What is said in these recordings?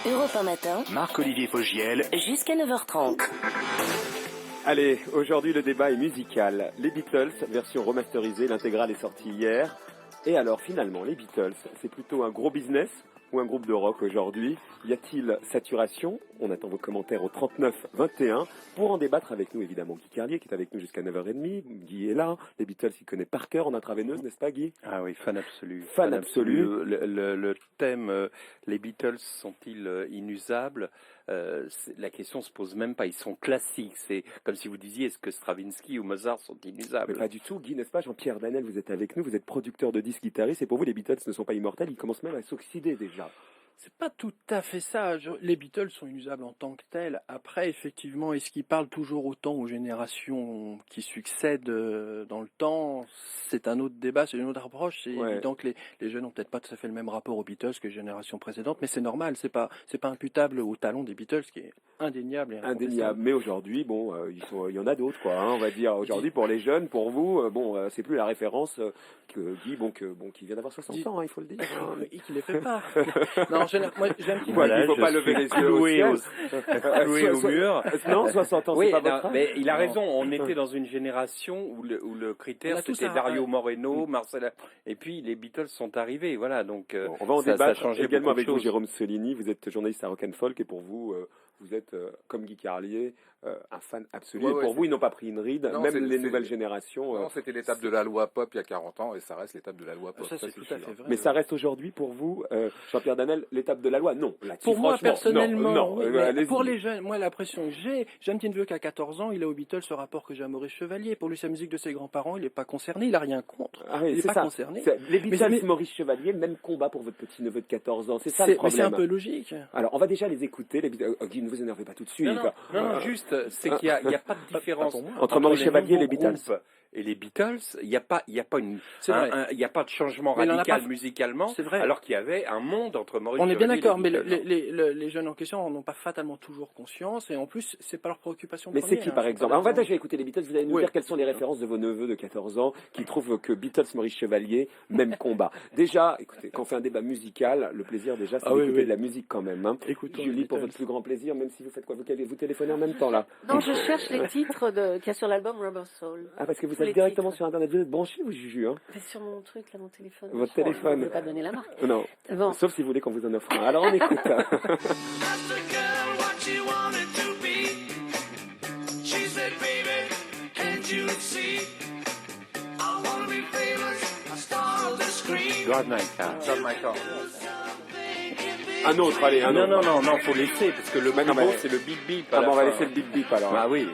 Europe 1 matin, Marc-Olivier Fogiel, jusqu'à 9h30. Allez, aujourd'hui le débat est musical. Les Beatles, version remasterisée, l'intégrale est sortie hier. Et alors finalement, les Beatles, c'est plutôt un gros business ou un groupe de rock aujourd'hui? Y a-t-il saturation? On attend vos commentaires au 39-21 pour en débattre avec nous évidemment. Guy Carlier qui est avec nous jusqu'à 9h30. Guy est là, les Beatles il connaît par cœur en intraveineuse, n'est-ce pas Guy? Ah oui, fan absolu. Fan absolu. Le thème, les Beatles sont-ils inusables? La question se pose même pas, ils sont classiques. C'est comme si vous disiez, est-ce que Stravinsky ou Mozart sont inusables? Mais pas du tout, Guy, n'est-ce pas? Jean-Pierre Danel, vous êtes avec nous, vous êtes producteur de disques, guitariste, et pour vous les Beatles ne sont pas immortels, ils commencent même à s'oxyder déjà. C'est pas tout à fait ça. Les Beatles sont inusables en tant que tels. Après, effectivement, est-ce qu'ils parlent toujours autant aux générations qui succèdent dans le temps? C'est un autre débat, c'est une autre approche. C'est évident que les jeunes n'ont peut-être pas tout à fait le même rapport aux Beatles que les générations précédentes, mais c'est normal. C'est pas imputable au talent des Beatles, qui est indéniable. Indéniable. Mais aujourd'hui, bon, il y en a d'autres, quoi. Hein, on va dire aujourd'hui pour les jeunes, pour vous, c'est plus la référence que Guy, qui vient d'avoir 60 ans, hein, il faut le dire. Hein. Et qui les fait pas. Non, moi, j'ai un petit Voilà, il ne faut pas lever les yeux au ciel. Cloué au mur. Non, 60 ans, Oui, c'est pas votre âge. mais il a raison. On était dans une génération où le critère c'était Dario Moreno, Marcel, et puis les Beatles sont arrivés. Voilà, donc on va en ça débattre a également avec vous, choses. Jérôme Solini. Vous êtes journaliste à Rock and Folk et pour vous, vous êtes comme Guy Carlier, un fan absolu. Ouais, et pour vous, ils n'ont pas pris une ride, Non, même les nouvelles générations. Non, c'était l'étape de la loi pop il y a 40 ans et ça reste l'étape de la loi pop. Ça, c'est tout à fait vrai. Mais ça reste aujourd'hui pour vous, Jean-Pierre Danel, l'étape de la loi? Non. Pour moi, personnellement, non, oui, mais allez-y. pour les jeunes, moi, l'impression que j'ai un petit neveu qui a 14 ans, il a aux Beatles ce rapport que j'ai à Maurice Chevalier. Pour lui, sa musique de ses grands-parents, il n'est pas concerné, il n'a rien contre. Ah oui, il n'est pas ça. concerné. Les Beatles, mais Maurice Chevalier, même combat pour votre petit neveu de 14 ans. C'est ça le problème. Mais c'est un peu logique. Alors, on va déjà les écouter. Les Beatles. Guy, ne vous énervez pas tout de suite. Non, juste, c'est qu'il n'y a pas de différence entre Maurice Chevalier et les Beatles. Et les Beatles, il n'y a pas de changement Mais radical musicalement, c'est vrai. alors qu'il y avait un monde entre Maurice On est Chevalier bien d'accord, et mais les Beatles. les jeunes en question n'en ont pas fatalement toujours conscience, et en plus, c'est pas leur préoccupation Mais première. c'est qui, par exemple? On va déjà écouter les Beatles. Vous allez nous dire quelles sont les références de vos neveux de 14 ans qui trouvent que Beatles, Maurice Chevalier, même combat. Déjà, écoutez, quand on fait un débat musical, le plaisir déjà, c'est d'écouter de la musique quand même. Hein. Julie, pour votre plus grand plaisir, même si vous faites quoi? Vous téléphonez en même temps, là? Non, je cherche les titres qu'il y a sur l'album Rubber Soul. Ah, parce que vous Tous êtes les directement titres. sur Internet. Vous êtes branché ou Juju, hein? C'est sur mon truc, là, mon téléphone. Votre Je téléphone. ne vais pas donner la marque. Non. Bon. Sauf si vous voulez qu'on vous en offre un. Alors, on écoute. Drive My Car. Un autre, allez, un autre. Non, faut laisser, parce que le plus beau, c'est le beat beat. Ah, on va laisser le beat beat alors. Ah oui.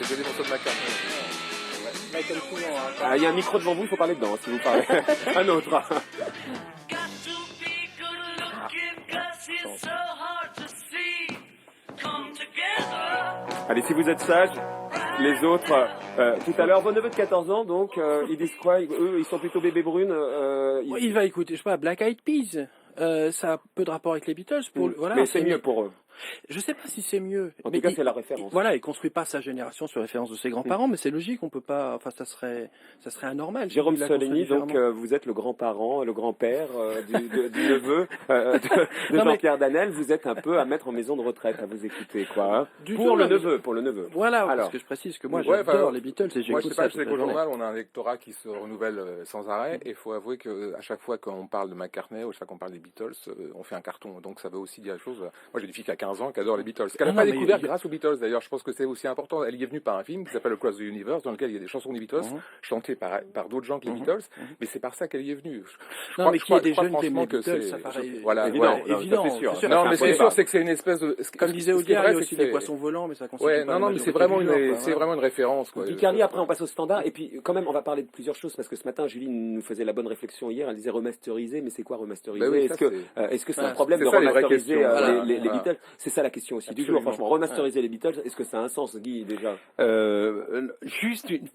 C'était des morceaux de McCartney. Ah, il y a un micro devant vous, il faut parler dedans, si vous parlez. Un autre. Allez, si vous êtes sages, les autres, tout à l'heure, vos neveux de 14 ans, donc, ils disent quoi? Eux, ils sont plutôt bébés brunes. Il va écouter, je sais pas, Black Eyed Peas. Ça a peu de rapport avec les Beatles. Voilà, mais c'est mieux pour eux. Je sais pas si c'est mieux. En tout cas, c'est la référence. Voilà, il construit pas sa génération sur référence de ses grands-parents, mais c'est logique, on peut pas. Enfin, ça serait anormal. Jérôme Solini, donc vous êtes le grand-parent, le grand-père du neveu de Jean-Pierre Danel. Vous êtes un peu à mettre en maison de retraite à vous écouter, quoi. Hein. Pour le neveu. Voilà. Alors, parce que je précise que moi, j'adore les Beatles et j'écoute ça. Moi, je sais qu'au journal, on a un lectorat qui se renouvelle sans arrêt, et il faut avouer que à chaque fois qu'on parle de McCartney ou à chaque fois qu'on parle des Beatles, on fait un carton. Donc ça veut aussi dire des choses. Moi, j'ai une fille qui a 15 ans qui adore les Beatles. Qu'elle n'a pas découvert grâce aux Beatles d'ailleurs. Je pense que c'est aussi important. Elle y est venue par un film qui s'appelle Across the Universe, dans lequel il y a des chansons des Beatles chantées par d'autres gens que les Beatles, mais c'est par ça qu'elle y est venue. Je crois qu'il y a des jeunes qui aiment les Beatles, ça paraît évident. Non, mais c'est sûr, c'est que c'est une espèce de. Comme disait Audiard, il y a aussi des poissons volants, mais ça constitue pas. Non, mais c'est vraiment une référence. Guy Carlier, après on passe au standard, et puis quand même on va parler de plusieurs choses, parce que ce matin Julie nous faisait la bonne réflexion hier, elle disait remasteriser, mais c'est quoi remasteriser? Est-ce que c'est un problème de remasteriser les Beatles? C'est ça la question aussi du Absolument. jour, franchement. Remasteriser les Beatles, est-ce que ça a un sens, Guy, déjà?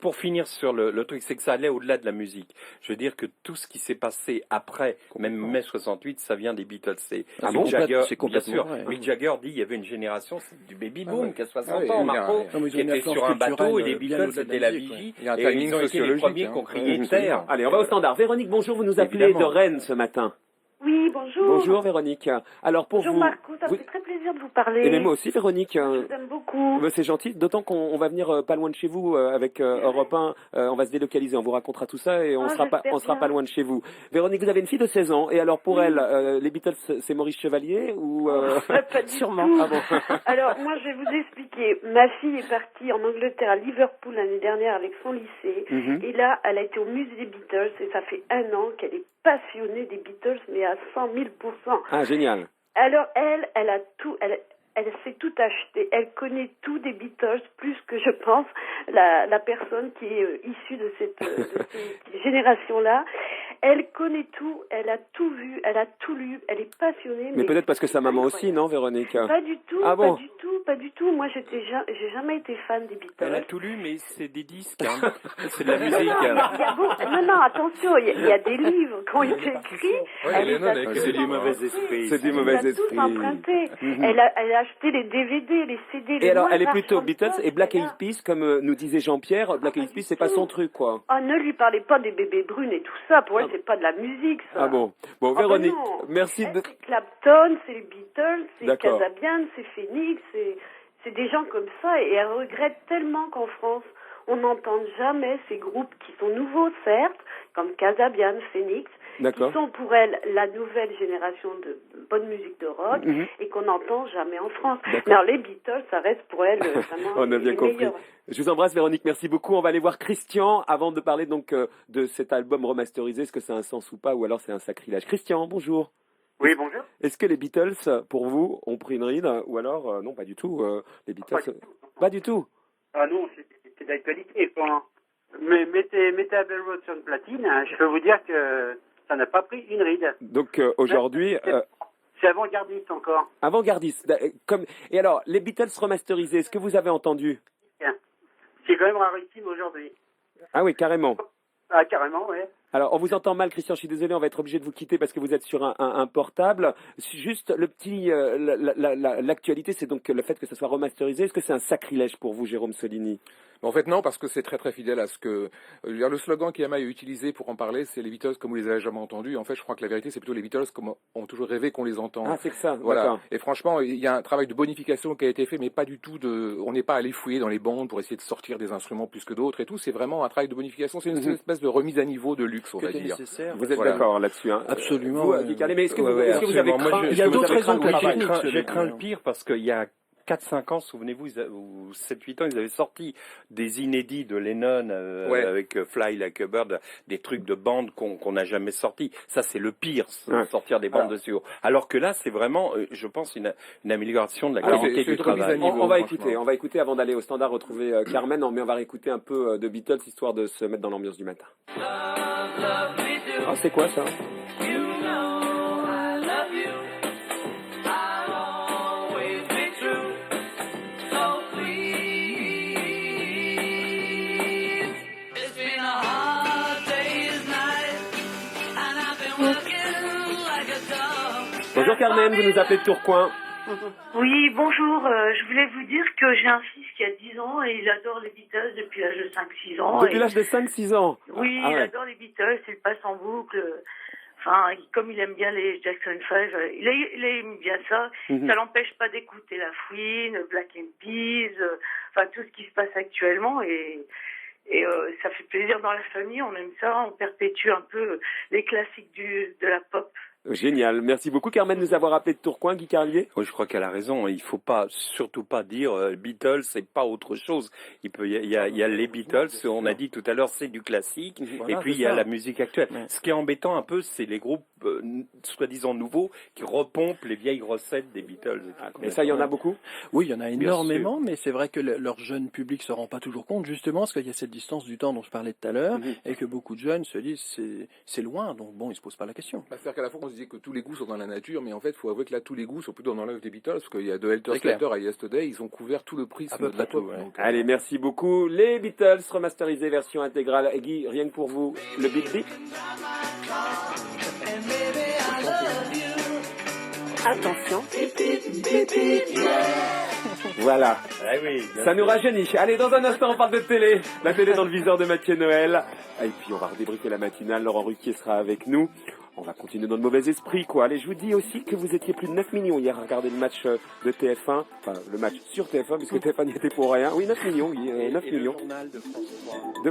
Pour finir sur le truc, c'est que ça allait au-delà de la musique. Je veux dire que tout ce qui s'est passé après, même mai 68, ça vient des Beatles. Ah Mick bon? Jagger, C'est bien complètement sûr. vrai. Mick Jagger dit il y avait une génération c'est du baby boom qui a 60 Ah oui, ans, il y a- Marco, Non, mais ils qui ont une était influence sur un bateau et culturelle, les bien Beatles au-delà de c'était la la musique, vigie. Il y a un Et timing ils ont été les sociologique, premiers hein. qui ont crié Mhm. terre. Allez, on va au standard. Véronique, bonjour, vous nous appelez Évidemment. de Rennes ce matin. Oui, bonjour. Bonjour Véronique. Alors pour Bonjour vous... Marco, ça me vous- fait très plaisir de vous parler. Et même moi aussi Véronique. Je vous aime beaucoup. C'est gentil, d'autant qu'on va venir pas loin de chez vous avec Europe 1, on va se délocaliser, on vous raconttera tout ça et on sera j'espère pas bien. loin de chez vous. Véronique, vous avez une fille de 16 ans et alors pour elle, les Beatles c'est Maurice Chevalier ou Pas du Sûrement. tout. Ah bon. Alors, moi, je vais vous expliquer. Ma fille est partie en Angleterre, à Liverpool, l'année dernière avec son lycée. Mhm. Et là, elle a été au musée des Beatles et ça fait 1 an qu'elle est passionnée des Beatles, mais à 100 000 %. Ah génial. Alors, elle a tout, elle s'est tout acheté. Elle connaît tout des Beatles, plus que je pense la personne qui est issue de cette génération-là. Elle connaît tout, elle a tout vu, elle a tout lu, elle est passionnée. Mais peut-être parce que sa maman aussi, non Véronique? Pas du tout, Ah bon? pas du tout. Moi, j'ai jamais été fan des Elle a Beatles. tout lu, mais c'est des disques, hein. C'est de la musique. Il y a non, attention, il y a des livres qui ont été écrits. Ouais, Elle Lennon les a avec tous les du mauvais empruntés. esprit. C'est du Elle mauvais les a tous esprit. empruntés. Mhm. Elle a acheté les DVD, les CD, les Et alors moins elle est rares plutôt chansons, Beatles et Black Eyed voilà. Peas comme nous disait Jean-Pierre, Black Eyed Peas c'est pas son truc quoi. Oh, ne lui parlez pas des bébés brunes et tout ça. Pour elle, c'est pas de la musique, ça. Ah bon. Bon Ah bah Véronique, non. merci Elle, de... c'est Clapton, c'est les Beatles, c'est D'accord. Casabian, c'est Phoenix, c'est des gens comme ça. Et elle regrette tellement qu'en France, on n'entende jamais ces groupes qui sont nouveaux, certes, comme Casabian, Phoenix, qui D'accord. sont pour elle la nouvelle génération de bonne musique de rock Mhm. et qu'on n'entend jamais en France. D'accord. Mais alors les Beatles, ça reste pour elle vraiment On a bien les compris. meilleurs. Je vous embrasse Véronique, merci beaucoup. On va aller voir Christian avant de parler donc de cet album remasterisé. Est-ce que ça a un sens ou pas ou alors c'est un sacrilège? Christian, bonjour. Oui, bonjour. Est-ce que les Beatles, pour vous, ont pris une ride ou alors non, pas du tout. Les Beatles, Pas du tout. pas du tout. Ah non, c'est d'actualité. Mais mettez Abbey Road sur une platine, hein, je peux vous dire que ça n'a pas pris une ride. Donc aujourd'hui, C'est avant-gardiste encore. avant-gardiste. Et alors, les Beatles remasterisés, est-ce que vous avez entendu? C'est quand même rarissime aujourd'hui. Ah oui, carrément. Ah, carrément, ouais. Alors, on vous entend mal, Christian, je suis désolé, on va être obligé de vous quitter parce que vous êtes sur un portable. Juste le petit, l'actualité, c'est donc le fait que ça soit remasterisé. Est-ce que c'est un sacrilège pour vous, Jérôme Solini? Mais en fait, non, parce que c'est très très fidèle à ce que. Le slogan qu'Yamaha a utilisé pour en parler, c'est les Beatles comme vous les avez jamais entendus. En fait, je crois que la vérité, c'est plutôt les Beatles comme on toujours rêvé qu'on les entende. Ah, c'est que ça, Voilà. d'accord. Et franchement, il y a un travail de bonification qui a été fait, mais pas du tout on n'est pas allé fouiller dans les bandes pour essayer de sortir des instruments plus que d'autres et tout. C'est vraiment un travail de bonification. C'est une Mhm. espèce de remise à niveau de luxe, on va C'était dire. nécessaire. Vous êtes Voilà. d'accord là-dessus, hein? Absolument, Vous, ouais. Guy Carlet, mais est-ce que, Ouais, vous, ouais, est-ce que vous avez absolument. Moi, craint il y a est-ce que vous d'autres avez raisons craint que le techniques. travail J'ai craint le pire parce qu'il y a 4-5 ans, souvenez-vous, ou 7-8 ans, ils avaient sorti des inédits de Lennon Ouais. avec Fly Like a Bird, des trucs de bande qu'on n'a jamais sortis. Ça, c'est le pire, Ouais. sortir des bandes de studio. Alors que là, c'est vraiment, je pense, une amélioration de la Ah, qualité c'est du une remise à travail. niveau. On va franchement. écouter avant d'aller au standard retrouver Carmen, mais on va réécouter un peu de Beatles histoire de se mettre dans l'ambiance du matin. Ah, c'est quoi ça? Bonjour Carmen, vous nous appelez de Tourcoing. Oui, bonjour. Je voulais vous dire que j'ai un fils qui a 10 ans et il adore les Beatles depuis l'âge de 5-6 ans. Depuis Et- l'âge de 5-6 ans. Oui, Ah il ouais. adore les Beatles, il passe en boucle. Enfin, comme il aime bien les Jackson 5, il aime bien ça. Mhm. Ça l'empêche pas d'écouter La Fouine, Black Eyed Peas, enfin tout ce qui se passe actuellement et ça fait plaisir dans la famille, on aime ça, on perpétue un peu les classiques de la pop. Génial. Merci beaucoup Carmen de nous avoir appelé de Tourcoing, Guy Carlier. Oui, je crois qu'elle a raison. Il faut pas, surtout pas dire Beatles, c'est pas autre chose. Il y a les Beatles. On a dit tout à l'heure, c'est du classique. Voilà, et puis c'est il y a ça. la musique actuelle. Ouais. Ce qui est embêtant un peu, c'est les groupes soi-disant nouveaux qui repompent les vieilles recettes des Beatles. Et ça, il y en a beaucoup? Oui, il y en a Bien énormément, mais c'est vrai que leur jeune public se rend pas toujours compte, justement, parce qu'il y a cette distance du temps dont je parlais tout à l'heure, Mhm. et que beaucoup de jeunes se disent c'est loin, donc bon, ils se posent pas la question. Bah, c'est-à-dire qu'à la fois, on se disait que tous les goûts sont dans la nature, mais en fait, il faut avouer que là, tous les goûts sont plutôt dans l'œuvre des Beatles, parce qu'il y a de Helter C'est clair. Skelter à Yesterday, ils ont couvert tout le prisme de la pop. tout, ouais. Donc, Allez, merci beaucoup. Les Beatles remasterisés version intégrale. Guy, rien que pour vous, le Beat Beat. Attention. Voilà. Ah oui, bien Ça sûr. nous rajeunit. Allez, dans un instant, on parle de télé. La télé dans le viseur de Mathieu Noël. Et puis, on va redébriefer la matinale. Laurent Ruquier sera avec nous. On va continuer dans le mauvais esprit, quoi. Allez, je vous dis aussi que vous étiez plus de 9 millions hier à regarder le match de TF1. Enfin, le match sur TF1, puisque TF1 n'y était pour rien. Oui, 9 millions, oui, 9 Et millions. le journal de France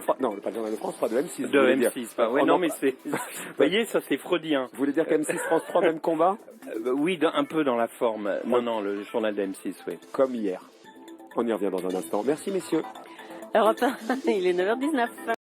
3. Non, pas le journal de France 3, de M6. De vous voulez dire. M6, pas. Ouais, Oh, non, mais c'est. Vous voyez, ça c'est freudien. Vous voulez dire qu'M6 France 3, même combat? Oui, un peu dans la forme. Non, le journal de M6, oui. Comme hier. On y revient dans un instant. Merci, messieurs. Europe 1, il est 9h19.